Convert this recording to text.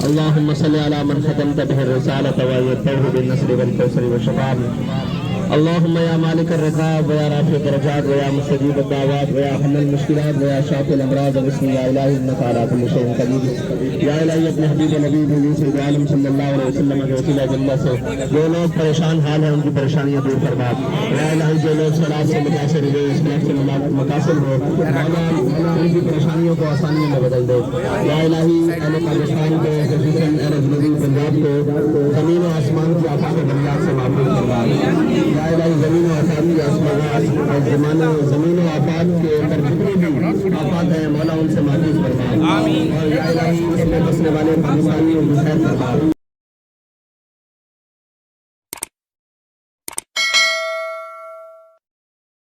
अल्लाहुम्मा सल्लि अला मन खतमत बिहि रिसालत व यतहु बिन नस्र वल कौसर व शफाअत। अल्लाहुम्मा या मालिक अर्रिकाब व या राफि दरजात व या मुस्तजीब अद्दावात व या हल्ल मुश्किलात व या शाफिल अमराज बिस्मिक या इलाही इन्नका अला कुल्लि शैइन कदीर। या इलाही अपने हबीब नबी सय्यद आलम सल्लल्लाहु अलैहि वसल्लम के वसीला जल्ला से जो लोग परेशान हाल हैं उनकी परेशानियां दूर फरमा। या इलाही जो लोग सलाद से मुतासिर हुए इस से मुतासिर हो उनकी परेशानियों को आसानियों में बदल दे। या इलाही अहले पाकिस्तान को खसूसन अहले जनूबी पंजाब को ज़मीन और आसमान की आफात बुनियाद से महफूज फरमा। या इलाही ज़मीन और आफात की आसमानात और ज़माने ज़मीन और आफात के अंदर जितनी भी आफात हैं मौला उनसे महफूज फरमा। और या इलाही इसमें बसने वाले पाकिस्तानियों की खैर फरमा।